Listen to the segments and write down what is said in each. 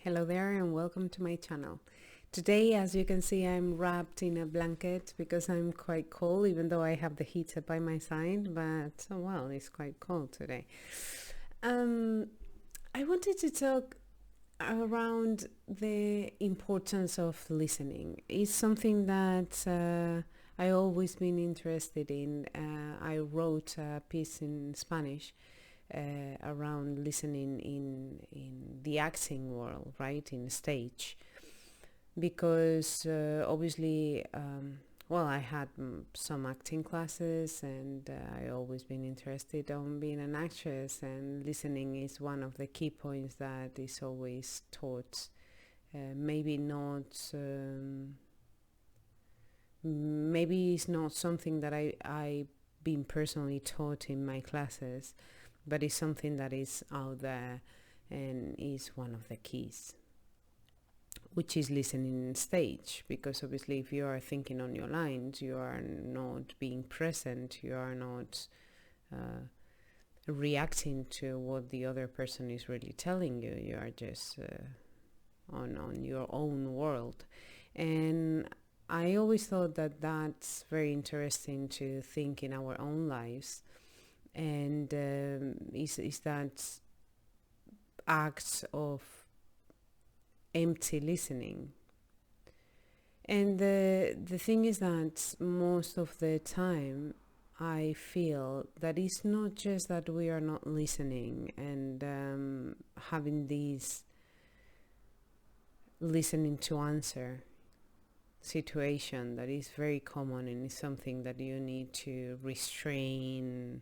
Hello there and welcome to my channel. Today, as you can see, I'm wrapped in a blanket because I'm quite cold, even though I have the heater by my side, but oh well, it's quite cold today. Um, I wanted to talk around the importance of listening. It's something that I always been interested in. I wrote a piece in Spanish around listening in the acting world, right, in stage, because obviously, well, I had some acting classes, and I always been interested on being an actress, and listening is one of the key points that is always taught. Maybe not. Maybe it's not something that I been personally taught in my classes, but it's something that is out there and is one of the keys, which is listening on stage. Because obviously, if you are thinking on your lines, you are not being present, you are not reacting to what the other person is really telling you. You are just on your own world. And I always thought that that's very interesting to think in our own lives, and is that acts of empty listening. And the thing is that most of the time I feel that it's not just that we are not listening and having these listening to answer situation that is very common, and is something that you need to restrain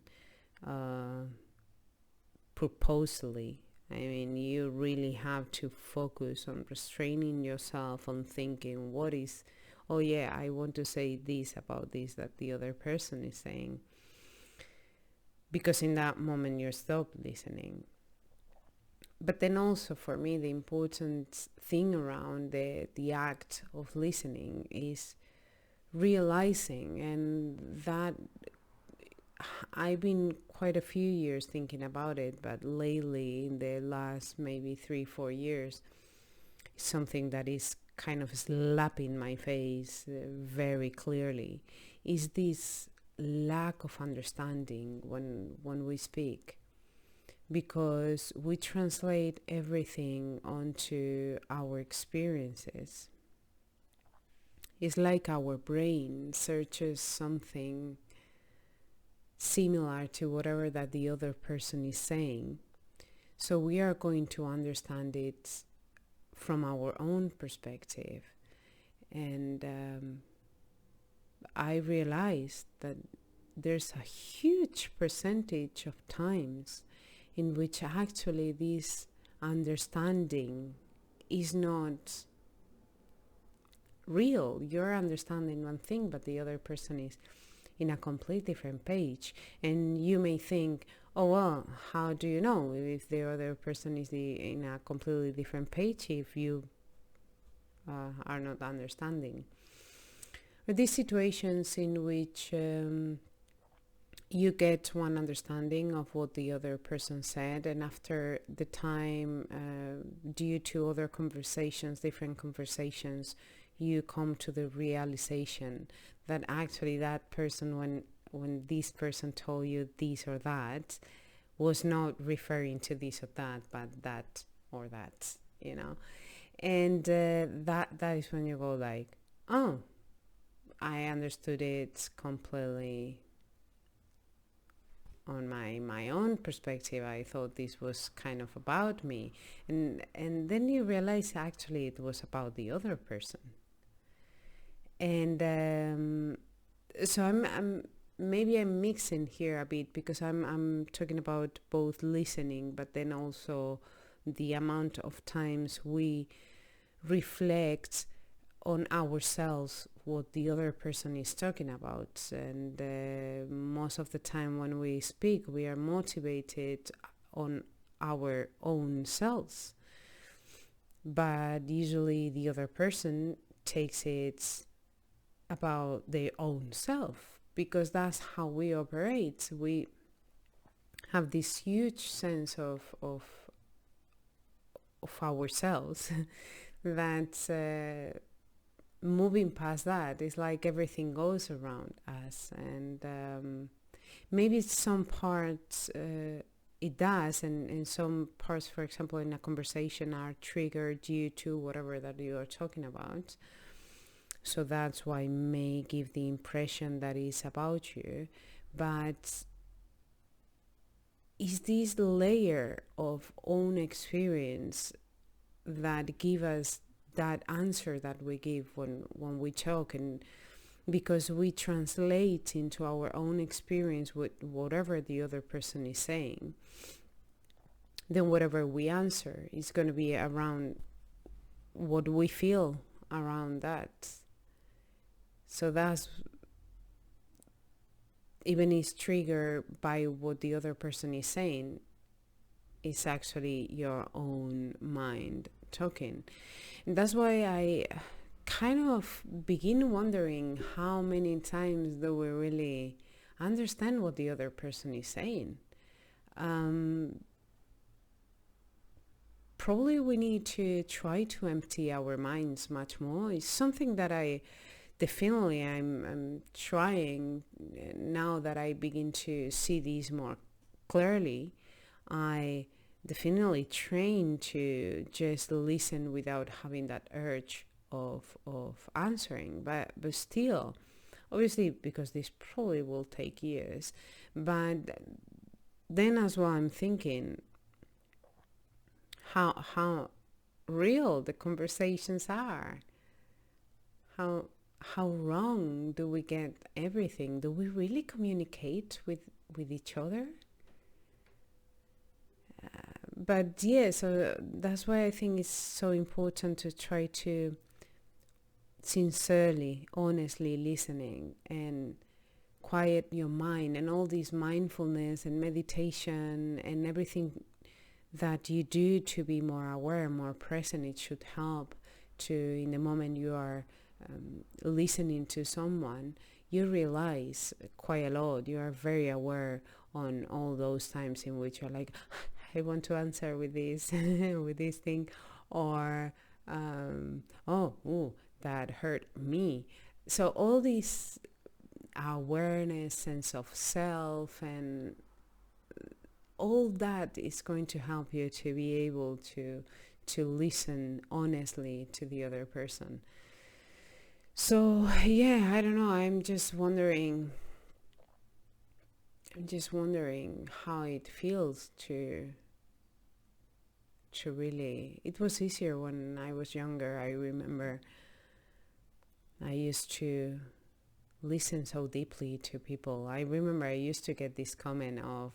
uh, purposely. I mean, you really have to focus on restraining yourself, on thinking what is, oh yeah, I want to say this about this that the other person is saying, because in that moment you stop listening. But then also for me, the important thing around the act of listening is realizing, and that I've been quite a few years thinking about it, but lately, in the last maybe 3-4 years, it's something that is kind of slapping my face very clearly, is this lack of understanding when we speak, because we translate everything onto our experiences. It's like our brain searches something similar to whatever that the other person is saying. So we are going to understand it from our own perspective. And I realized that there's a huge percentage of times in which actually this understanding is not real. You're understanding one thing, but the other person is in a complete different page. And you may think, oh well, how do you know if the other person is in a completely different page if you are not understanding? Or these situations in which you get one understanding of what the other person said, and after the time, due to other conversations, different conversations, you come to the realization that actually that person, when this person told you this or that, was not referring to this or that, but that or that, you know. And that is when you go like, oh, I understood it completely on my own perspective. I thought this was kind of about me, and then you realize actually it was about the other person. And so I'm maybe I'm mixing here a bit, because I'm talking about both listening, but then also the amount of times we reflect on ourselves what the other person is talking about. And most of the time when we speak, we are motivated on our own selves, but usually the other person takes it about their own self, because that's how we operate. We have this huge sense of of ourselves that moving past that is like everything goes around us, and maybe some parts it does, and some parts, for example, in a conversation are triggered due to whatever that you are talking about. So that's why it may give the impression that it's about you. But is this layer of own experience that give us that answer that we give when we talk, and because we translate into our own experience with whatever the other person is saying, then whatever we answer is going to be around what we feel around that. So that's, even is triggered by what the other person is saying, it's actually your own mind talking. And that's why I kind of begin wondering how many times do we really understand what the other person is saying. Probably we need to try to empty our minds much more. It's something that I'm trying now that I begin to see these more clearly. I definitely train to just listen without having that urge of answering, but still, obviously, because this probably will take years. But then as well, I'm thinking how real the conversations are. How wrong do we get everything? Do we really communicate with each other? But yeah, so that's why I think it's so important to try to sincerely, honestly listening and quiet your mind, and all this mindfulness and meditation and everything that you do to be more aware, more present. It should help to, in the moment you are listening to someone, you realize quite a lot. You are very aware on all those times in which you're like, I want to answer with this, with this thing, or that hurt me. So all this awareness, sense of self, and all that is going to help you to be able to listen honestly to the other person. So yeah, I don't know. I'm just wondering how it feels to really. It was easier when I was younger. I remember I used to listen so deeply to people. I remember I used to get this comment of,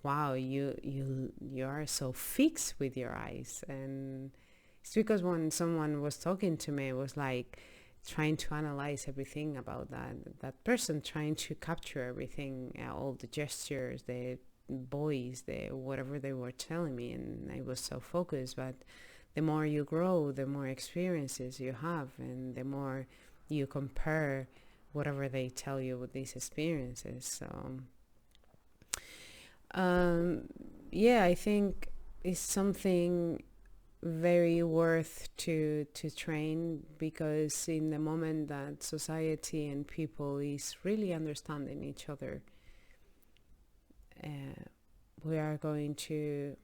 wow, you are so fixed with your eyes. And it's because when someone was talking to me, it was like trying to analyze everything about that person, trying to capture everything, all the gestures, the voice, the whatever they were telling me, and I was so focused. But the more you grow, the more experiences you have, and the more you compare whatever they tell you with these experiences. So yeah, I think it's something very worth to train, because in the moment that society and people is really understanding each other, we are going to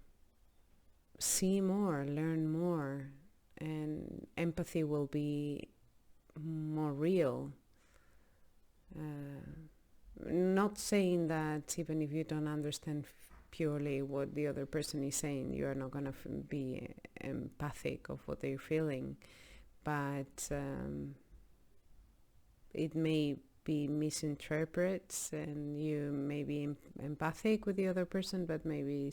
see more, learn more, and empathy will be more real. Not saying that even if you don't understand purely what the other person is saying, you are not going to be empathic of what they're feeling, but it may be misinterpreted, and you may be empathic with the other person, but maybe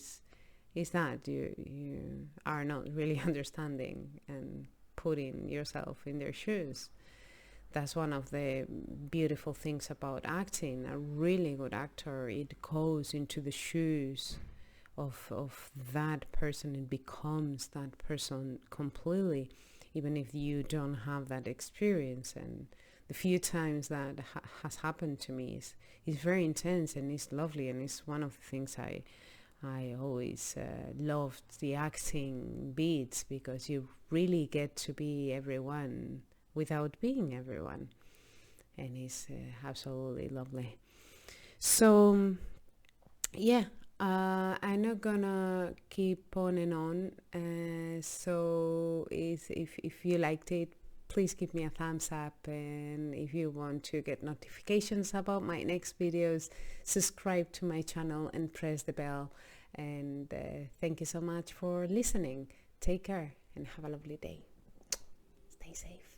it's not. You are not really understanding and putting yourself in their shoes. That's one of the beautiful things about acting. A really good actor, it goes into the shoes of that person. It becomes that person completely, even if you don't have that experience. And the few times that has happened to me is very intense, and it's lovely, and it's one of the things I always loved the acting beats because you really get to be everyone without being everyone, and it's absolutely lovely. So yeah, I'm not gonna keep on and on. So if you liked it, please give me a thumbs up, and if you want to get notifications about my next videos, subscribe to my channel and press the bell. And thank you so much for listening. Take care and have a lovely day. Stay safe.